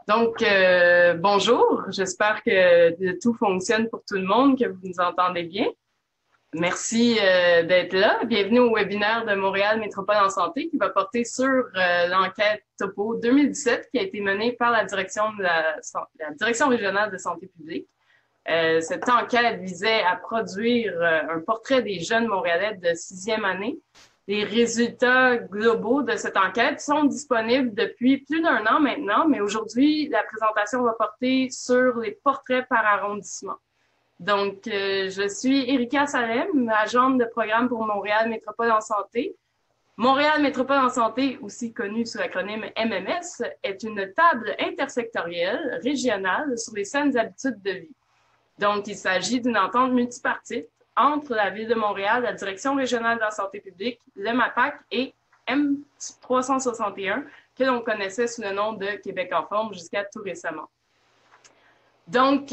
Bonjour, j'espère que tout fonctionne pour tout le monde, que vous nous entendez bien. Merci d'être là. Bienvenue au webinaire de Montréal Métropole en santé qui va porter sur l'enquête Topo 2017 qui a été menée par la direction de la Direction régionale de santé publique. Cette enquête visait à produire un portrait des jeunes Montréalais de sixième année. Les résultats globaux de cette enquête sont disponibles depuis plus d'un an maintenant, mais aujourd'hui, la présentation va porter sur les portraits par arrondissement. Donc, je suis Erika Salem, agente de programme pour Montréal Métropole en santé. Montréal Métropole en santé, aussi connue sous l'acronyme MMS, est une table intersectorielle régionale sur les saines habitudes de vie. Donc, il s'agit d'une entente multipartite entre la Ville de Montréal, la Direction régionale de la santé publique, le MAPAC et M361, que l'on connaissait sous le nom de Québec en forme jusqu'à tout récemment. Donc,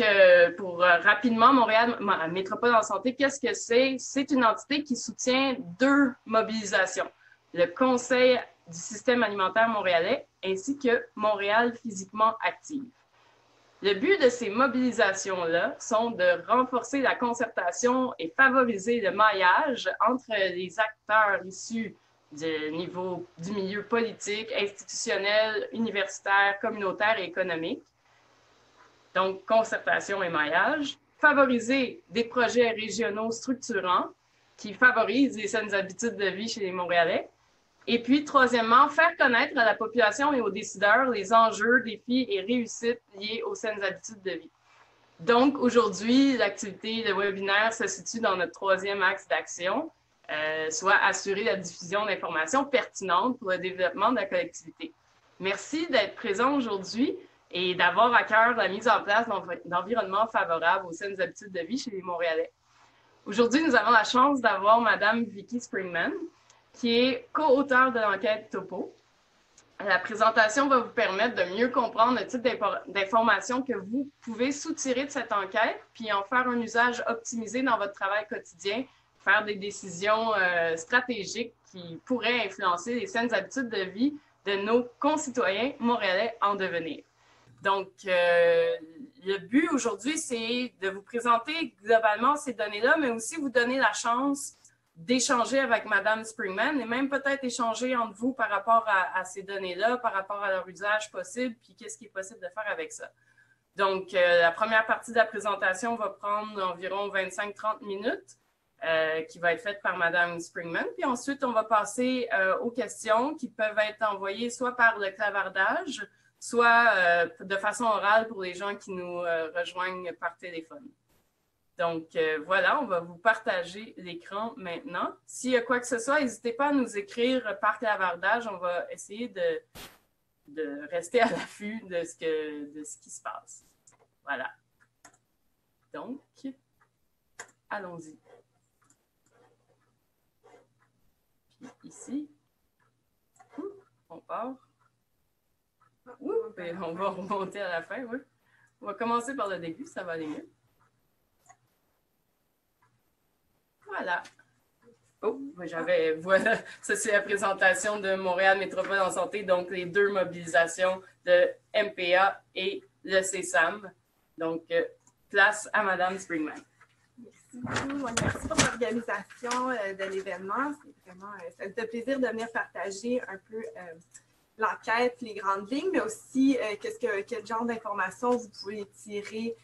pour rapidement, Montréal Métropole en santé, qu'est-ce que c'est? C'est une entité qui soutient deux mobilisations. Le Conseil du système alimentaire montréalais ainsi que Montréal physiquement active. Le but de ces mobilisations-là sont de renforcer la concertation et favoriser le maillage entre les acteurs issus du milieu politique, institutionnel, universitaire, communautaire et économique. Donc, concertation et maillage. Favoriser des projets régionaux structurants qui favorisent les saines habitudes de vie chez les Montréalais. Et puis, troisièmement, faire connaître à la population et aux décideurs les enjeux, défis et réussites liés aux saines habitudes de vie. Donc, aujourd'hui, l'activité de webinaire se situe dans notre troisième axe d'action, soit assurer la diffusion d'informations pertinentes pour le développement de la collectivité. Merci d'être présent aujourd'hui et d'avoir à cœur la mise en place d'environnements favorables aux saines habitudes de vie chez les Montréalais. Aujourd'hui, nous avons la chance d'avoir Mme Vicky Springman, qui est co-auteur de l'enquête Topo. La présentation va vous permettre de mieux comprendre le type d'informations que vous pouvez soutirer de cette enquête, puis en faire un usage optimisé dans votre travail quotidien, faire des décisions stratégiques qui pourraient influencer les saines habitudes de vie de nos concitoyens montréalais en devenir. Donc, le but aujourd'hui, c'est de vous présenter globalement ces données-là, mais aussi vous donner la chance d'échanger avec Mme Springman et même peut-être échanger entre vous par rapport à ces données-là, par rapport à leur usage possible, puis qu'est-ce qui est possible de faire avec ça. Donc, la première partie de la présentation va prendre environ 25-30 minutes, qui va être faite par Mme Springman. Puis ensuite, on va passer aux questions qui peuvent être envoyées soit par le clavardage, soit de façon orale pour les gens qui nous rejoignent par téléphone. Donc, voilà, on va vous partager l'écran maintenant. S'il y a quoi que ce soit, n'hésitez pas à nous écrire par clavardage. On va essayer de rester à l'affût de ce qui se passe. Voilà. Donc, allons-y. Puis ici, on part. Et on va remonter à la fin, oui. On va commencer par le début, ça va aller mieux. Voilà. Oh, voilà, ça c'est la présentation de Montréal Métropole en santé, donc les deux mobilisations de MPA et le CSAM. Donc, place à Mme Springman. Merci beaucoup. Merci pour l'organisation de l'événement. Ça me fait plaisir de venir partager un peu l'enquête, les grandes lignes, mais aussi quel genre d'informations vous pouvez tirer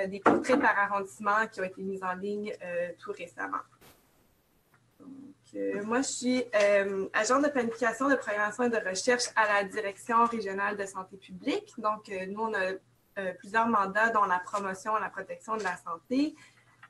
des portraits par arrondissement qui ont été mis en ligne tout récemment. Donc, moi, je suis agente de planification, de programmation et de recherche à la Direction régionale de santé publique. Donc, nous, on a plusieurs mandats, dont la promotion et la protection de la santé,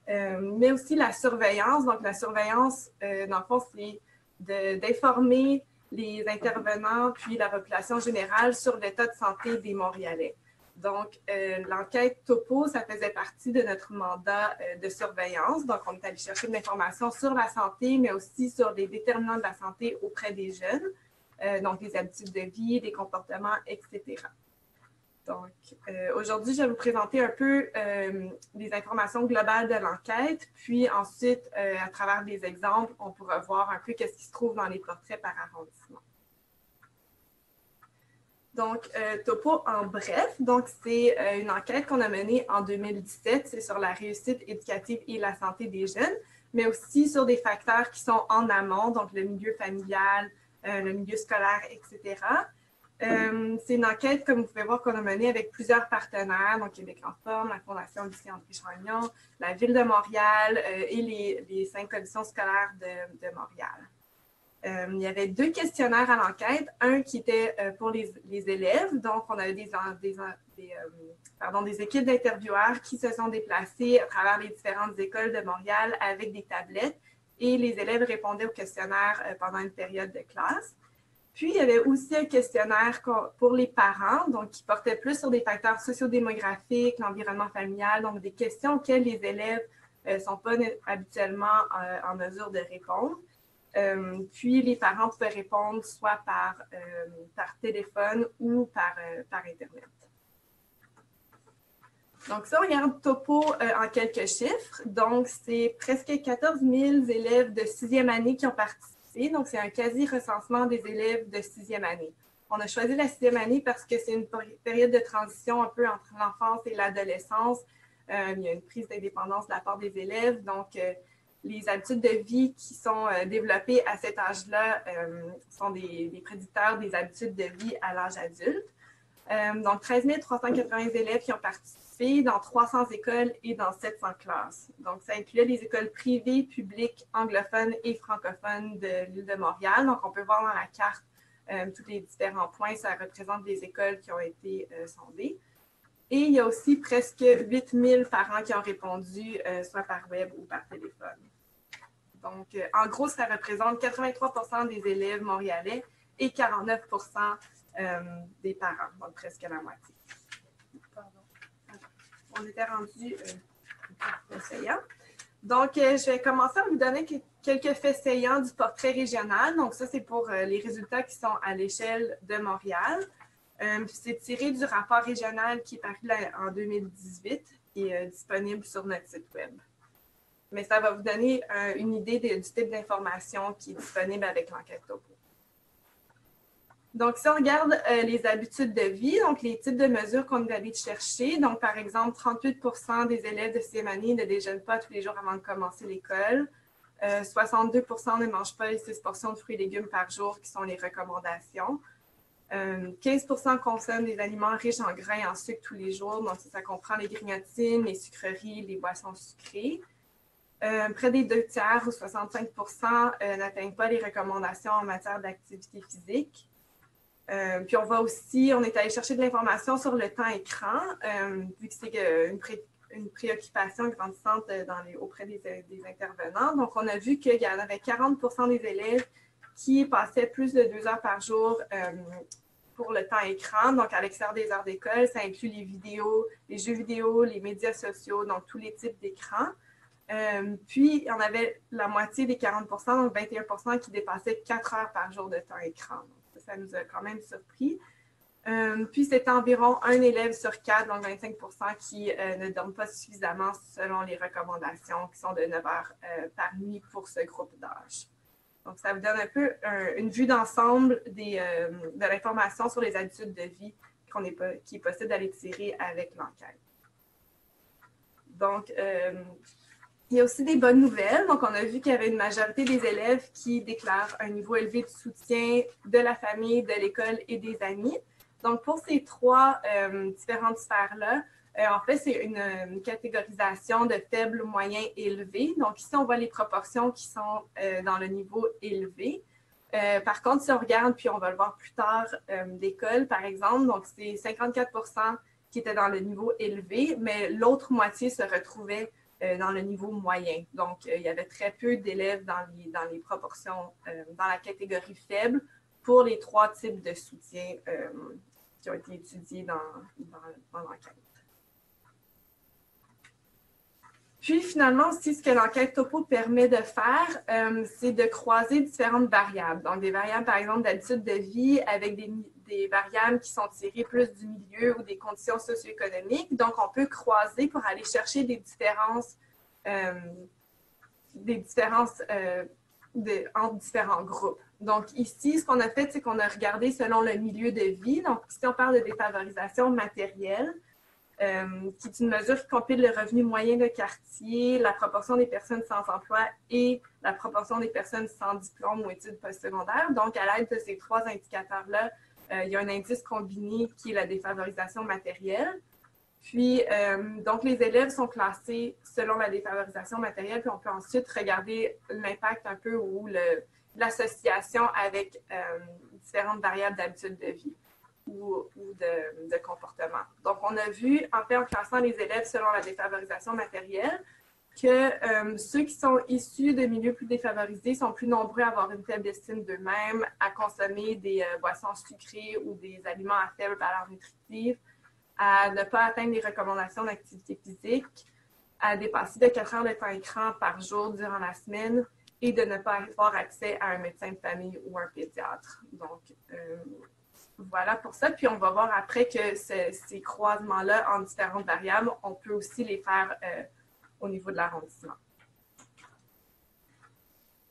mais aussi la surveillance. Donc, la surveillance, dans le fond, c'est d'informer les intervenants puis la population générale sur l'état de santé des Montréalais. Donc, l'enquête Topo, ça faisait partie de notre mandat de surveillance. Donc, on est allé chercher de l'information sur la santé, mais aussi sur les déterminants de la santé auprès des jeunes, donc des habitudes de vie, des comportements, etc. Donc, aujourd'hui, je vais vous présenter un peu les informations globales de l'enquête, puis ensuite, à travers des exemples, on pourra voir un peu qu'est-ce qui se trouve dans les portraits par arrondissement. Donc, Topo en bref, donc c'est une enquête qu'on a menée en 2017, c'est sur la réussite éducative et la santé des jeunes, mais aussi sur des facteurs qui sont en amont, donc le milieu familial, le milieu scolaire, etc. C'est une enquête, comme vous pouvez voir, qu'on a menée avec plusieurs partenaires, donc Québec en forme, la Fondation Lucie André-Chagnon, la Ville de Montréal et les 5 commissions scolaires de Montréal. Il y avait 2 questionnaires à l'enquête, un qui était pour les élèves, donc on avait des équipes d'intervieweurs qui se sont déplacées à travers les différentes écoles de Montréal avec des tablettes et les élèves répondaient au questionnaire pendant une période de classe. Puis, il y avait aussi un questionnaire pour les parents, donc qui portait plus sur des facteurs sociodémographiques, l'environnement familial, donc des questions auxquelles les élèves ne sont pas habituellement en mesure de répondre. Puis, les parents pouvaient répondre soit par téléphone ou par Internet. Donc, si on regarde Topo en quelques chiffres, donc c'est presque 14 000 élèves de 6e année qui ont participé. Donc, c'est un quasi-recensement des élèves de 6e année. On a choisi la 6e année parce que c'est une période de transition un peu entre l'enfance et l'adolescence. Il y a une prise d'indépendance de la part des élèves. Donc, les habitudes de vie qui sont développées à cet âge-là sont des prédicteurs des habitudes de vie à l'âge adulte. Donc, 13 380 élèves qui ont participé dans 300 écoles et dans 700 classes. Donc, ça incluait les écoles privées, publiques, anglophones et francophones de l'île de Montréal. Donc, on peut voir dans la carte tous les différents points. Ça représente les écoles qui ont été sondées. Et il y a aussi presque 8 000 parents qui ont répondu, soit par web ou par téléphone. Donc, en gros, ça représente 83 % des élèves montréalais et 49 % des parents, donc presque la moitié. Pardon. On était rendu faits saillants. Donc, je vais commencer à vous donner quelques faits saillants du portrait régional. Donc, ça, c'est pour les résultats qui sont à l'échelle de Montréal. C'est tiré du rapport régional qui est paru en 2018 et disponible sur notre site web. Mais ça va vous donner une idée du type d'information qui est disponible avec l'enquête Topo. Donc, si on regarde les habitudes de vie, donc les types de mesures qu'on est allé chercher, donc par exemple, 38 % des élèves de 6e année ne déjeunent pas tous les jours avant de commencer l'école. 62 % ne mangent pas les 6 portions de fruits et légumes par jour qui sont les recommandations. 15 % consomment des aliments riches en grains et en sucre tous les jours. Donc, ça comprend les grignotines, les sucreries, les boissons sucrées. Près des 2 tiers ou 65 % n'atteignent pas les recommandations en matière d'activité physique. Puis on est allé chercher de l'information sur le temps écran, vu que c'est une préoccupation grandissante auprès des intervenants. Donc, on a vu qu'il y en avait 40 % des élèves qui passaient plus de 2 heures par jour pour le temps écran. Donc, à l'extérieur des heures d'école, ça inclut les vidéos, les jeux vidéo, les médias sociaux, donc tous les types d'écrans. Puis, il y en avait la moitié des 40 %, donc 21 % qui dépassaient 4 heures par jour de temps écran. Donc, ça nous a quand même surpris. Puis, c'était environ un élève sur 4, donc 25 % qui ne dorment pas suffisamment selon les recommandations qui sont de 9 heures par nuit pour ce groupe d'âge. Donc, ça vous donne un peu une vue d'ensemble de l'information sur les habitudes de vie qui est possible d'aller tirer avec l'enquête. Donc, il y a aussi des bonnes nouvelles. Donc, on a vu qu'il y avait une majorité des élèves qui déclarent un niveau élevé de soutien de la famille, de l'école et des amis. Donc, pour ces 3 différentes sphères-là, en fait, c'est une catégorisation de faible, moyen et élevé. Donc, ici, on voit les proportions qui sont dans le niveau élevé. Par contre, si on regarde, puis on va le voir plus tard, d'école, par exemple, donc c'est 54 % qui étaient dans le niveau élevé, mais l'autre moitié se retrouvait dans le niveau moyen. Donc, il y avait très peu d'élèves dans les proportions, dans la catégorie faible pour les 3 types de soutien qui ont été étudiés dans l'enquête. Puis, finalement, aussi, ce que l'enquête Topo permet de faire, c'est de croiser différentes variables. Donc, des variables, par exemple, d'habitude de vie avec des variables qui sont tirées plus du milieu ou des conditions socio-économiques. Donc, on peut croiser pour aller chercher des différences entre différents groupes. Donc ici, ce qu'on a fait, c'est qu'on a regardé selon le milieu de vie. Donc ici, on parle de défavorisation matérielle, qui est une mesure qui compile le revenu moyen de quartier, la proportion des personnes sans emploi et la proportion des personnes sans diplôme ou études postsecondaires. Donc, à l'aide de ces trois indicateurs-là, il y a un indice combiné qui est la défavorisation matérielle. Puis, donc, les élèves sont classés selon la défavorisation matérielle, puis on peut ensuite regarder l'impact un peu ou l'association avec différentes variables d'habitude de vie ou de comportement. Donc, on a vu, en fait, en classant les élèves selon la défavorisation matérielle, que ceux qui sont issus de milieux plus défavorisés sont plus nombreux à avoir une faible estime d'eux-mêmes, à consommer des boissons sucrées ou des aliments à faible valeur nutritive, à ne pas atteindre les recommandations d'activité physique, à dépasser de 4 heures de temps écran par jour durant la semaine et de ne pas avoir accès à un médecin de famille ou un pédiatre. Donc, voilà pour ça. Puis, on va voir après que ces croisements-là en différentes variables, on peut aussi les faire au niveau de l'arrondissement.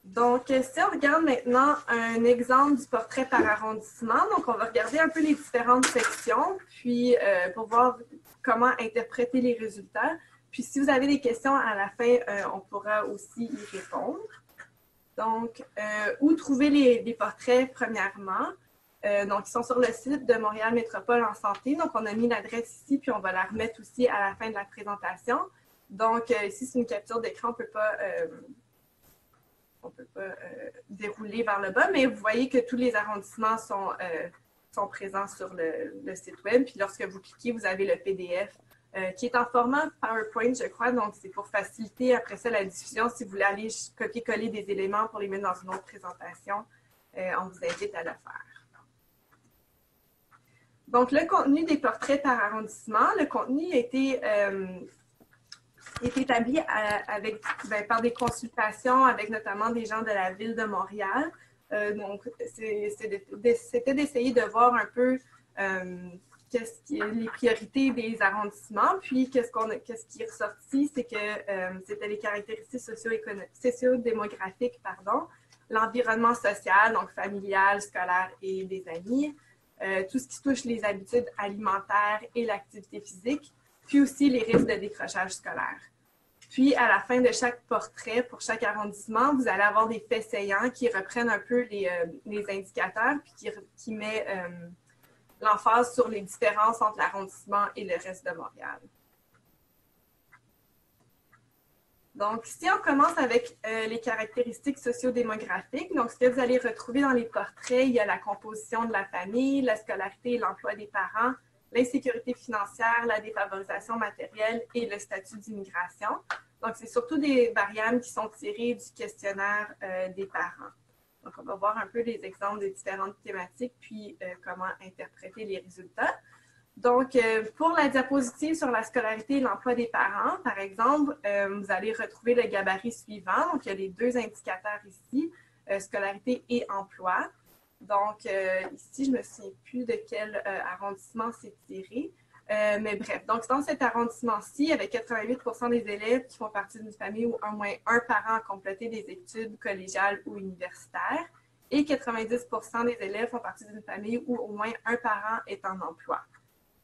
Donc, si on regarde maintenant un exemple du portrait par arrondissement, donc on va regarder un peu les différentes sections, puis pour voir comment interpréter les résultats. Puis, si vous avez des questions à la fin, on pourra aussi y répondre. Donc, où trouver les portraits, premièrement? Donc, ils sont sur le site de Montréal Métropole en santé. Donc, on a mis l'adresse ici, puis on va la remettre aussi à la fin de la présentation. Donc, ici, c'est une capture d'écran, on ne peut pas dérouler vers le bas, mais vous voyez que tous les arrondissements sont présents sur le site web. Puis, lorsque vous cliquez, vous avez le PDF qui est en format PowerPoint, je crois. Donc, c'est pour faciliter après ça la diffusion. Si vous voulez aller copier-coller des éléments pour les mettre dans une autre présentation, on vous invite à le faire. Donc, le contenu des portraits par arrondissement, le contenu a été est établi par des consultations avec notamment des gens de la Ville de Montréal. Donc, c'était d'essayer de voir un peu les priorités des arrondissements. Puis, qu'est-ce qui est ressorti, c'est que c'était les caractéristiques socio-démographiques, l'environnement social, donc familial, scolaire et des amis, tout ce qui touche les habitudes alimentaires et l'activité physique, puis aussi les risques de décrochage scolaire. Puis, à la fin de chaque portrait, pour chaque arrondissement, vous allez avoir des faits saillants qui reprennent un peu les indicateurs, puis qui met l'emphase sur les différences entre l'arrondissement et le reste de Montréal. Donc, si on commence avec les caractéristiques socio-démographiques, donc ce que vous allez retrouver dans les portraits, il y a la composition de la famille, la scolarité et l'emploi des parents, l'insécurité financière, la défavorisation matérielle et le statut d'immigration. Donc, c'est surtout des variables qui sont tirées du questionnaire des parents. Donc, on va voir un peu les exemples des différentes thématiques, puis comment interpréter les résultats. Donc, pour la diapositive sur la scolarité et l'emploi des parents, par exemple, vous allez retrouver le gabarit suivant. Donc, il y a les deux indicateurs ici, scolarité et emploi. Donc, ici, je ne me souviens plus de quel arrondissement c'est tiré. Mais bref, donc dans cet arrondissement-ci, il y avait 88 % des élèves qui font partie d'une famille où au moins un parent a complété des études collégiales ou universitaires et 90 % des élèves font partie d'une famille où au moins un parent est en emploi.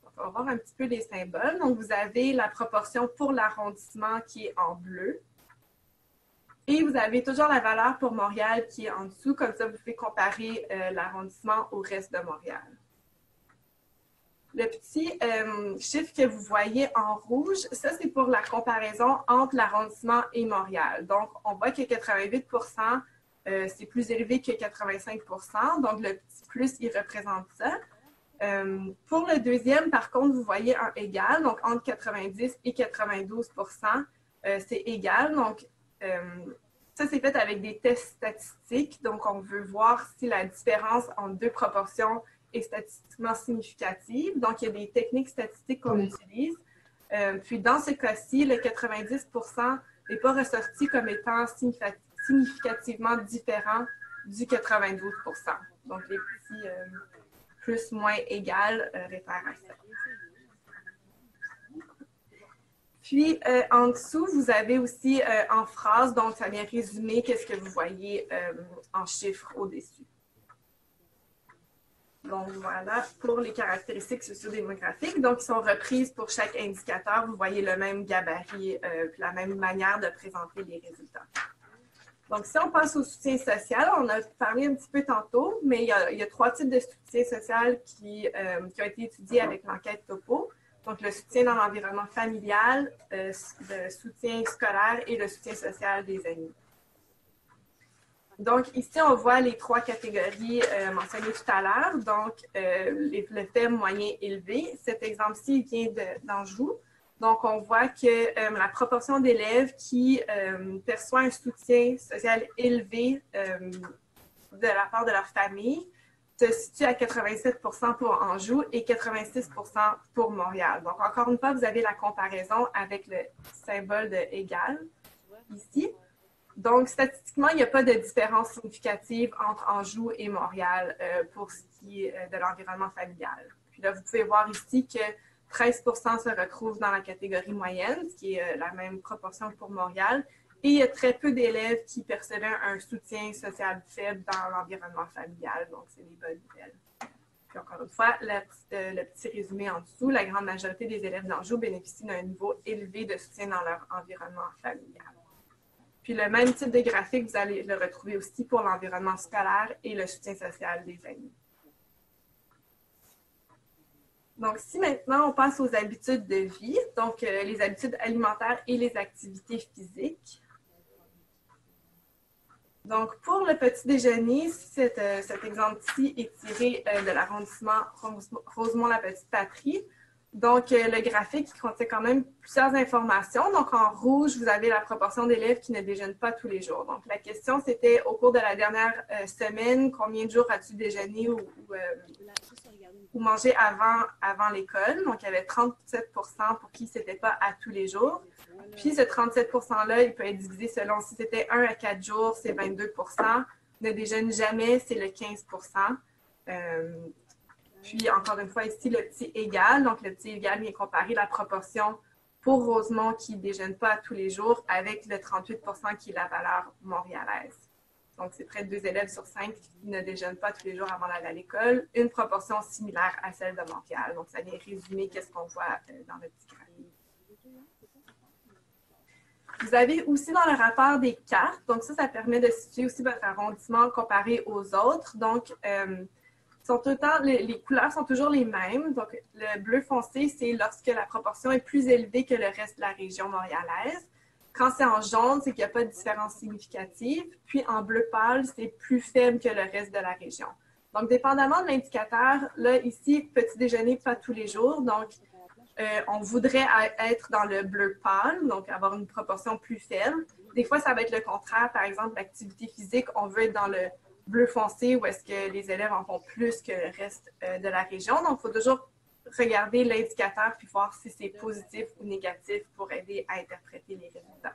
Donc, on va voir un petit peu les symboles. Donc, vous avez la proportion pour l'arrondissement qui est en bleu. Et vous avez toujours la valeur pour Montréal qui est en dessous. Comme ça, vous pouvez comparer l'arrondissement au reste de Montréal. Le petit chiffre que vous voyez en rouge, ça, c'est pour la comparaison entre l'arrondissement et Montréal. Donc, on voit que 88 %, c'est plus élevé que 85 %. Donc, le petit plus, il représente ça. Pour le deuxième, par contre, vous voyez un égal. Donc, entre 90 et 92 %, c'est égal. Donc, ça, c'est fait avec des tests statistiques. Donc, on veut voir si la différence entre deux proportions est statistiquement significative. Donc, il y a des techniques statistiques qu'on utilise. Puis, dans ce cas-ci, le 90 % n'est pas ressorti comme étant significativement différent du 92 %. Donc, les petits plus, moins, égal réfèrent à ça. Puis, en dessous, vous avez aussi en phrase, donc ça vient résumer qu'est-ce que vous voyez en chiffres au-dessus. Donc, voilà pour les caractéristiques sociodémographiques. Donc, ils sont reprises pour chaque indicateur. Vous voyez le même gabarit, puis la même manière de présenter les résultats. Donc, si on passe au soutien social, on a parlé un petit peu tantôt, mais il y a 3 types de soutien social qui ont été étudiés avec l'enquête Topo. Donc, le soutien dans l'environnement familial, le soutien scolaire et le soutien social des amis. Donc, ici, on voit les 3 catégories mentionnées tout à l'heure. Donc, le faible, moyen, élevé. Cet exemple-ci vient d'Anjou. Donc, on voit que la proportion d'élèves qui perçoit un soutien social élevé de la part de leur famille se situe à 87 % pour Anjou et 86 % pour Montréal. Donc, encore une fois, vous avez la comparaison avec le symbole de égal ici. Donc, statistiquement, il n'y a pas de différence significative entre Anjou et Montréal pour ce qui est de l'environnement familial. Puis là, vous pouvez voir ici que 13 % se retrouvent dans la catégorie moyenne, ce qui est la même proportion que pour Montréal. Et il y a très peu d'élèves qui percevaient un soutien social faible dans l'environnement familial. Donc, c'est des bonnes nouvelles. Puis encore une fois, le petit résumé en dessous, la grande majorité des élèves d'Anjou bénéficient d'un niveau élevé de soutien dans leur environnement familial. Puis le même type de graphique, vous allez le retrouver aussi pour l'environnement scolaire et le soutien social des amis. Donc, si maintenant on passe aux habitudes de vie, donc les habitudes alimentaires et les activités physiques. Donc, pour le petit déjeuner, cet exemple-ci est tiré de l'arrondissement Rosemont-la-Petite-Patrie. Donc, le graphique qui contient quand même plusieurs informations. Donc, en rouge, vous avez la proportion d'élèves qui ne déjeunent pas tous les jours. Donc, la question, c'était au cours de la dernière semaine, combien de jours as-tu déjeuné ou mangé avant l'école? Donc, il y avait 37 % pour qui ce n'était pas à tous les jours. Puis, ce 37 %-là, il peut être divisé selon si c'était 1 à 4 jours, c'est 22 %. Ne déjeune jamais, c'est le 15 %. Puis, encore une fois, ici, le petit égal. Donc, le petit égal vient comparer la proportion pour Rosemont qui ne déjeune pas tous les jours avec le 38 % qui est la valeur montréalaise. Donc, c'est près de 2 élèves sur 5 qui ne déjeunent pas tous les jours avant d'aller à l'école. Une proportion similaire à celle de Montréal. Donc, ça vient résumer qu'est-ce qu'on voit dans le petit graphique. Vous avez aussi dans le rapport des cartes. Donc, ça permet de situer aussi votre arrondissement comparé aux autres. Donc, les couleurs sont toujours les mêmes. Donc, le bleu foncé, c'est lorsque la proportion est plus élevée que le reste de la région montréalaise. Quand c'est en jaune, c'est qu'il n'y a pas de différence significative. Puis, en bleu pâle, c'est plus faible que le reste de la région. Donc, dépendamment de l'indicateur, là, ici, petit déjeuner, pas tous les jours. Donc, on voudrait être dans le bleu pâle, donc avoir une proportion plus faible. Des fois, ça va être le contraire. Par exemple, l'activité physique, on veut être dans le bleu foncé où est-ce que les élèves en font plus que le reste de la région. Donc, il faut toujours regarder l'indicateur puis voir si c'est positif ou négatif pour aider à interpréter les résultats.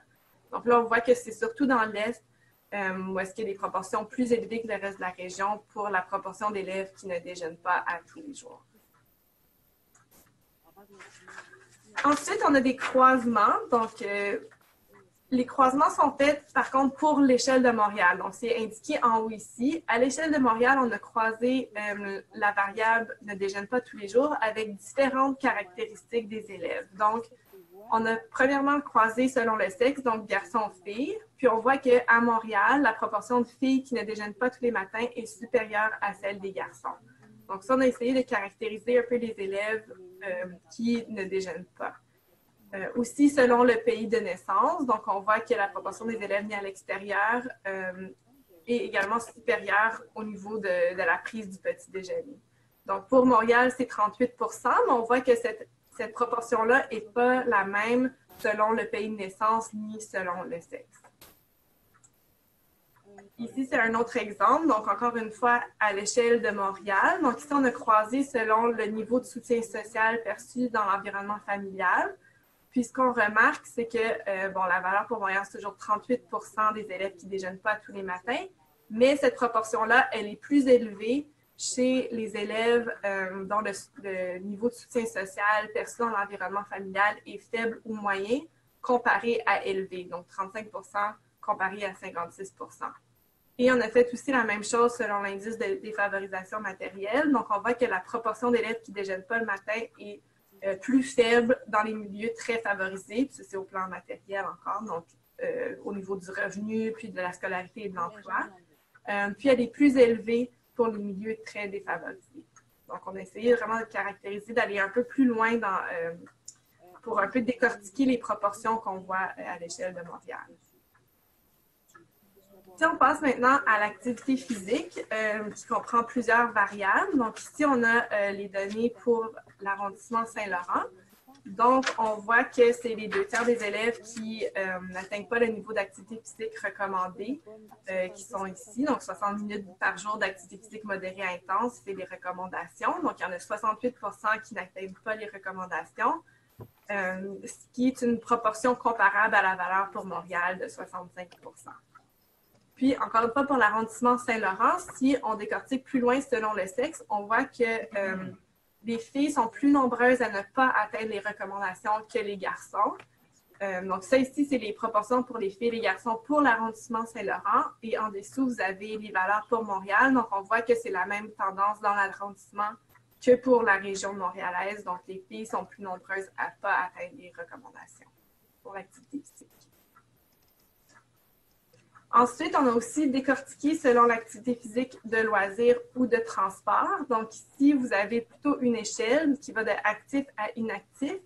Donc là, on voit que c'est surtout dans l'Est où est-ce qu'il y a des proportions plus élevées que le reste de la région pour la proportion d'élèves qui ne déjeunent pas à tous les jours. Ensuite, on a des croisements. Donc, les croisements sont faits, par contre, pour l'échelle de Montréal. Donc, c'est indiqué en haut ici. À l'échelle de Montréal, on a croisé la variable ne déjeune pas tous les jours avec différentes caractéristiques des élèves. Donc, on a premièrement croisé selon le sexe, donc garçon-fille. Puis, on voit qu'à Montréal, la proportion de filles qui ne déjeunent pas tous les matins est supérieure à celle des garçons. Donc, ça, on a essayé de caractériser un peu les élèves qui ne déjeunent pas. Aussi, selon le pays de naissance, donc on voit que la proportion des élèves nés à l'extérieur est également supérieure au niveau de la prise du petit déjeuner. Donc, pour Montréal, c'est 38 %, mais on voit que cette proportion-là n'est pas la même selon le pays de naissance ni selon le sexe. Ici, c'est un autre exemple. Donc, encore une fois, à l'échelle de Montréal. Donc, ici, on a croisé selon le niveau de soutien social perçu dans l'environnement familial. Puis, ce qu'on remarque, c'est que, la valeur pour Montréal, c'est toujours 38 % des élèves qui ne déjeunent pas tous les matins. Mais cette proportion-là, elle est plus élevée chez les élèves dont le niveau de soutien social perçu dans l'environnement familial est faible ou moyen comparé à élevé, donc 35 comparé à 56 Et on a fait aussi la même chose selon l'indice de défavorisation matérielle. Donc, on voit que la proportion d'élèves qui ne déjeunent pas le matin est plus faible dans les milieux très favorisés, puis c'est au plan matériel encore, donc au niveau du revenu, puis de la scolarité et de l'emploi. Puis elle est plus élevée pour les milieux très défavorisés. Donc, on a essayé vraiment de caractériser, d'aller un peu plus loin pour un peu décortiquer les proportions qu'on voit à l'échelle de Montréal. Si on passe maintenant à l'activité physique, qui comprend plusieurs variables. Donc, ici, on a les données pour l'arrondissement Saint-Laurent. Donc, on voit que c'est les 2/3 des élèves qui n'atteignent pas le niveau d'activité physique recommandé qui sont ici. Donc, 60 minutes par jour d'activité physique modérée à intense, c'est les recommandations. Donc, il y en a 68 qui n'atteignent pas les recommandations, ce qui est une proportion comparable à la valeur pour Montréal de 65 Puis, encore une fois, pour l'arrondissement Saint-Laurent, si on décortique plus loin selon le sexe, on voit que les filles sont plus nombreuses à ne pas atteindre les recommandations que les garçons. Donc, ça ici, c'est les proportions pour les filles et les garçons pour l'arrondissement Saint-Laurent. Et en dessous, vous avez les valeurs pour Montréal. Donc, on voit que c'est la même tendance dans l'arrondissement que pour la région montréalaise. Donc, les filles sont plus nombreuses à ne pas atteindre les recommandations pour l'activité physique. Ensuite, on a aussi décortiqué selon l'activité physique de loisirs ou de transport. Donc ici, vous avez plutôt une échelle qui va de actif à inactif,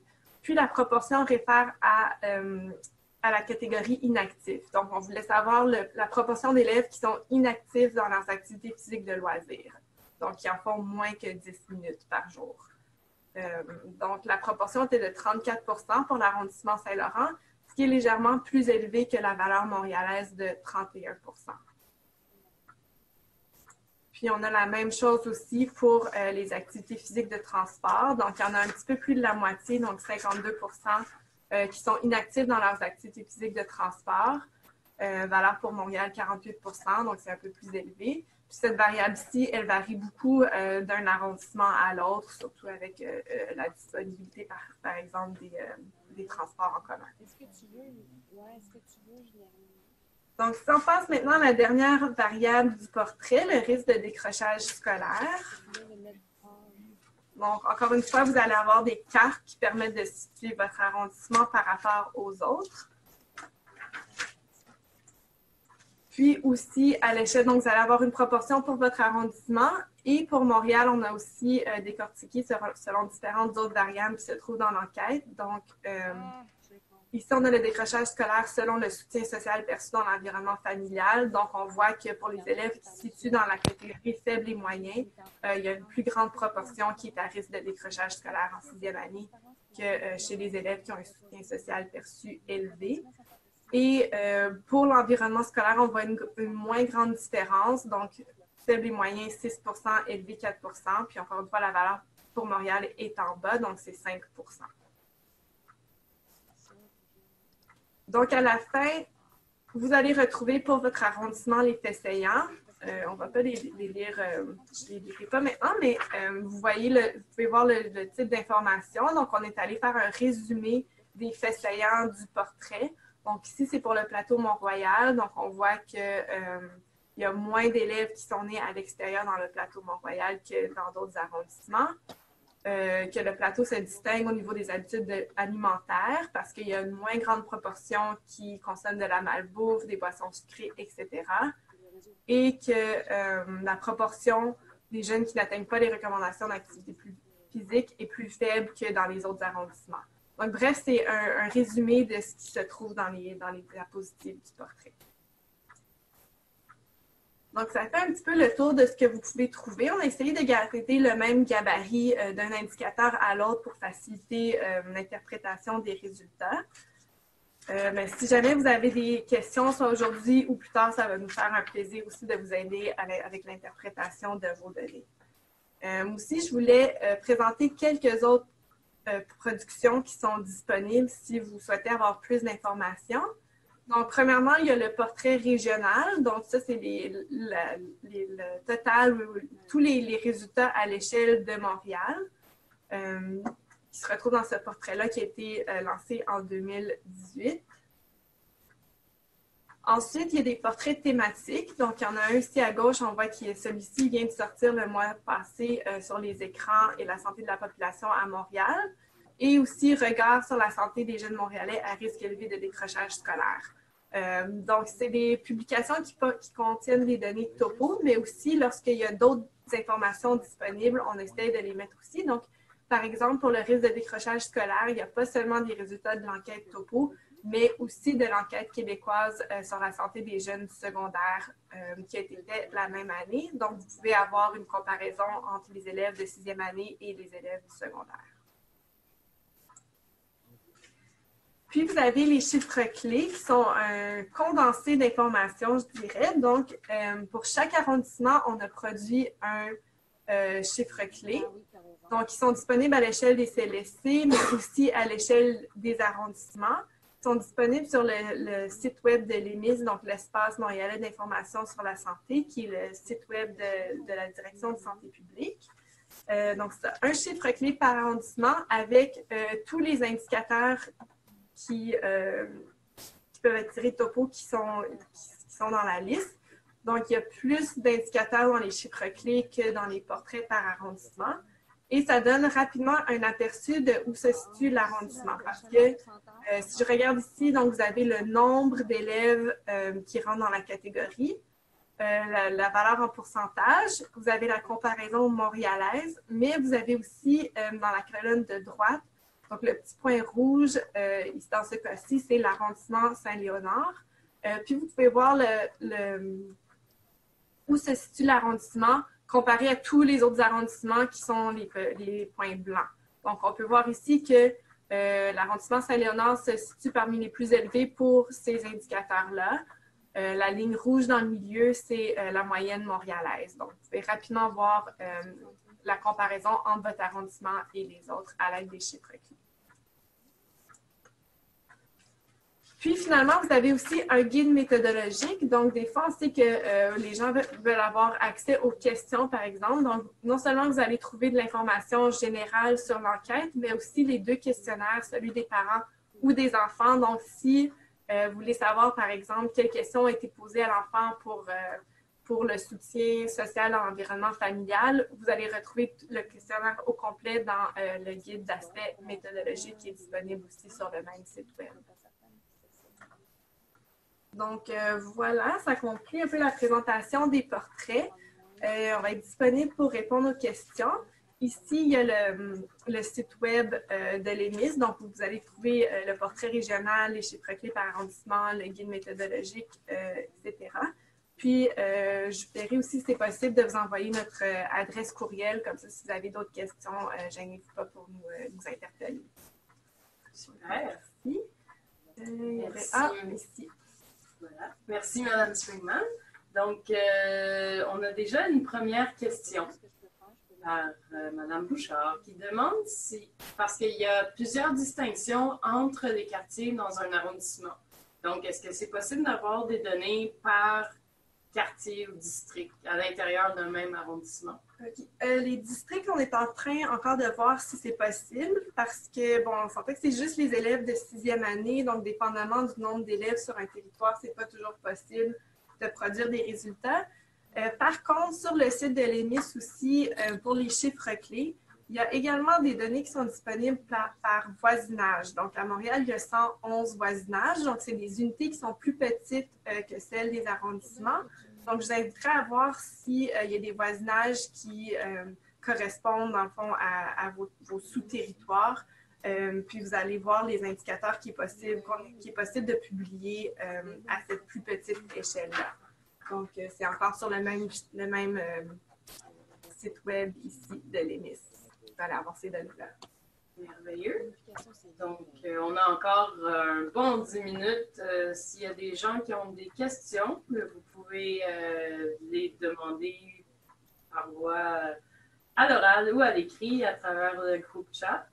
puis la proportion réfère à la catégorie inactif. Donc, on voulait savoir la proportion d'élèves qui sont inactifs dans leurs activités physiques de loisirs. Donc, qui en font moins que 10 minutes par jour. Donc, la proportion était de 34 pour l'arrondissement Saint-Laurent, ce qui est légèrement plus élevé que la valeur montréalaise de 31 Puis, on a la même chose aussi pour les activités physiques de transport. Donc, il y en a un petit peu plus de la moitié, donc 52 qui sont inactifs dans leurs activités physiques de transport. Valeur pour Montréal, 48 donc c'est un peu plus élevé. Puis, cette variable-ci, elle varie beaucoup d'un arrondissement à l'autre, surtout avec la disponibilité, par exemple, des transports en commun. Est-ce que tu veux, Donc, si on passe maintenant à la dernière variable du portrait, le risque de décrochage scolaire. Donc, encore une fois, vous allez avoir des cartes qui permettent de situer votre arrondissement par rapport aux autres. Puis aussi, à l'échelle, donc vous allez avoir une proportion pour votre arrondissement. Et pour Montréal, on a aussi décortiqué selon différentes autres variables qui se trouvent dans l'enquête. Donc, ici, on a le décrochage scolaire selon le soutien social perçu dans l'environnement familial. Donc, on voit que pour les élèves qui se situent dans la catégorie faible et moyen, il y a une plus grande proportion qui est à risque de décrochage scolaire en 6e année que chez les élèves qui ont un soutien social perçu élevé. Et pour l'environnement scolaire, on voit une moins grande différence. Donc, faible et moyen, 6 élevé, 4 Puis, encore une fois, la valeur pour Montréal est en bas, donc c'est 5 Donc, à la fin, vous allez retrouver pour votre arrondissement les faits saillants. On ne va pas les lire, je ne les lirai pas maintenant, mais vous pouvez voir le type d'information. Donc, on est allé faire un résumé des faits saillants du portrait. Donc, ici, c'est pour le plateau Mont-Royal. Donc, on voit qu'il y a moins d'élèves qui sont nés à l'extérieur dans le plateau Mont-Royal que dans d'autres arrondissements. Que le plateau se distingue au niveau des habitudes alimentaires parce qu'il y a une moins grande proportion qui consomme de la malbouffe, des boissons sucrées, etc. Et que la proportion des jeunes qui n'atteignent pas les recommandations d'activité physique est plus faible que dans les autres arrondissements. Donc, bref, c'est un résumé de ce qui se trouve dans les diapositives du portrait. Donc, ça fait un petit peu le tour de ce que vous pouvez trouver. On a essayé de garder le même gabarit d'un indicateur à l'autre pour faciliter l'interprétation des résultats. Mais si jamais vous avez des questions, soit aujourd'hui ou plus tard, ça va nous faire un plaisir aussi de vous aider avec l'interprétation de vos données. Aussi, je voulais présenter quelques autres productions qui sont disponibles si vous souhaitez avoir plus d'informations. Donc, premièrement, il y a le portrait régional. Donc, ça, c'est le total, tous les résultats à l'échelle de Montréal qui se retrouvent dans ce portrait-là qui a été lancé en 2018. Ensuite, il y a des portraits thématiques. Donc, il y en a un ici à gauche. On voit que celui-ci vient de sortir le mois passé sur les écrans et la santé de la population à Montréal. Et aussi, regard sur la santé des jeunes Montréalais à risque élevé de décrochage scolaire. Donc, c'est des publications qui contiennent des données topo, mais aussi, lorsqu'il y a d'autres informations disponibles, on essaie de les mettre aussi. Donc, par exemple, pour le risque de décrochage scolaire, il n'y a pas seulement des résultats de l'enquête topo, mais aussi de l'enquête québécoise sur la santé des jeunes secondaires qui a été faite la même année. Donc, vous pouvez avoir une comparaison entre les élèves de 6e année et les élèves du secondaire. Puis, vous avez les chiffres clés qui sont un condensé d'informations, je dirais. Donc, pour chaque arrondissement, on a produit un chiffre clé. Donc, ils sont disponibles à l'échelle des CLSC, mais aussi à l'échelle des arrondissements. Ils sont disponibles sur le site web de l'EMIS, donc l'Espace montréalais d'information sur la santé, qui est le site web de la Direction de santé publique. Donc, c'est un chiffre clé par arrondissement avec tous les indicateurs qui peuvent être tirés topo qui sont dans la liste. Donc, il y a plus d'indicateurs dans les chiffres clés que dans les portraits par arrondissement. Et ça donne rapidement un aperçu de où se situe l'arrondissement. Parce que si je regarde ici, donc vous avez le nombre d'élèves qui rentrent dans la catégorie, la valeur en pourcentage, vous avez la comparaison montréalaise, mais vous avez aussi dans la colonne de droite, donc le petit point rouge, dans ce cas-ci, c'est l'arrondissement Saint-Léonard. Puis vous pouvez voir où se situe l'arrondissement comparé à tous les autres arrondissements qui sont les points blancs. Donc, on peut voir ici que l'arrondissement Saint-Léonard se situe parmi les plus élevés pour ces indicateurs-là. La ligne rouge dans le milieu, c'est la moyenne montréalaise. Donc, vous pouvez rapidement voir la comparaison entre votre arrondissement et les autres à l'aide des chiffres clés. Puis, finalement, vous avez aussi un guide méthodologique. Donc, des fois, on sait que les gens veulent avoir accès aux questions, par exemple. Donc, non seulement vous allez trouver de l'information générale sur l'enquête, mais aussi les deux questionnaires, celui des parents ou des enfants. Donc, si vous voulez savoir, par exemple, quelles questions ont été posées à l'enfant pour le soutien social en environnement familial, vous allez retrouver le questionnaire au complet dans le guide d'aspect méthodologique qui est disponible aussi sur le même site web. Donc, voilà, ça conclut un peu la présentation des portraits. On va être disponible pour répondre aux questions. Ici, il y a le site web de l'EMIS. Donc, vous allez trouver le portrait régional, les chiffres clés par arrondissement, le guide méthodologique, etc. Puis, je verrai aussi si c'est possible de vous envoyer notre adresse courriel. Comme ça, si vous avez d'autres questions, gênez-vous pas pour nous interpeller. Super. Merci. Ici. Voilà. Merci, Mme Springman. Donc, on a déjà une première question par Mme Bouchard qui demande si, parce qu'il y a plusieurs distinctions entre les quartiers dans un arrondissement. Donc, est-ce que c'est possible d'avoir des données par quartier ou district à l'intérieur d'un même arrondissement? Okay. Les districts, on est en train encore de voir si c'est possible parce que, bon, on sentait que c'est juste les élèves de 6e année, donc dépendamment du nombre d'élèves sur un territoire, c'est pas toujours possible de produire des résultats. Par contre, sur le site de l'EMIS aussi, pour les chiffres clés, il y a également des données qui sont disponibles par voisinage. Donc, à Montréal, il y a 111 voisinages, donc c'est des unités qui sont plus petites que celles des arrondissements. Donc, je vous inviterai à voir s'il y a des voisinages qui correspondent, dans le fond, à vos sous-territoires. Puis, vous allez voir les indicateurs qui est possible de publier à cette plus petite échelle-là. Donc, c'est encore sur le même site web ici de l'EMIS. Vous allez avoir ces données-là. Merveilleux. Donc, on a encore un bon 10 minutes. S'il y a des gens qui ont des questions, vous pouvez les demander par voie à l'oral ou à l'écrit à travers le groupe chat.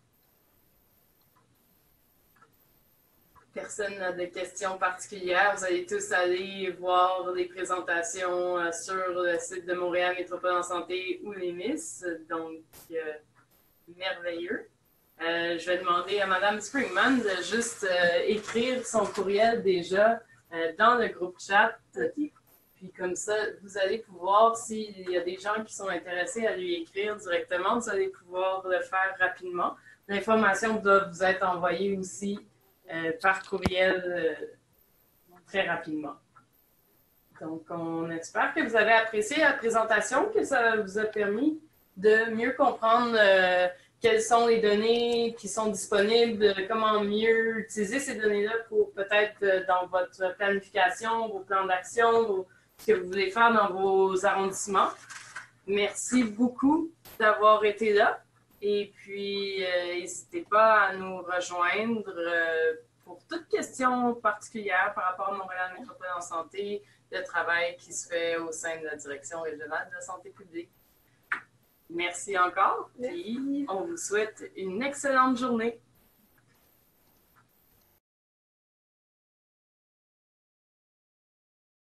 personne n'a de questions particulières, vous allez tous aller voir les présentations sur le site de Montréal Métropole en Santé ou les Miss. Donc, merveilleux. Je vais demander à Mme Springman de juste écrire son courriel déjà dans le groupe chat. Puis comme ça, vous allez pouvoir, s'il y a des gens qui sont intéressés à lui écrire directement, vous allez pouvoir le faire rapidement. L'information doit vous être envoyée aussi par courriel très rapidement. Donc, on espère que vous avez apprécié la présentation, que ça vous a permis de mieux comprendre quelles sont les données qui sont disponibles, comment mieux utiliser ces données-là pour peut-être dans votre planification, vos plans d'action, ce que vous voulez faire dans vos arrondissements. Merci beaucoup d'avoir été là. Et puis, n'hésitez pas à nous rejoindre pour toute question particulière par rapport à Montréal Métropole en Santé, le travail qui se fait au sein de la Direction régionale de la santé publique. Merci encore. Merci. Et on vous souhaite une excellente journée.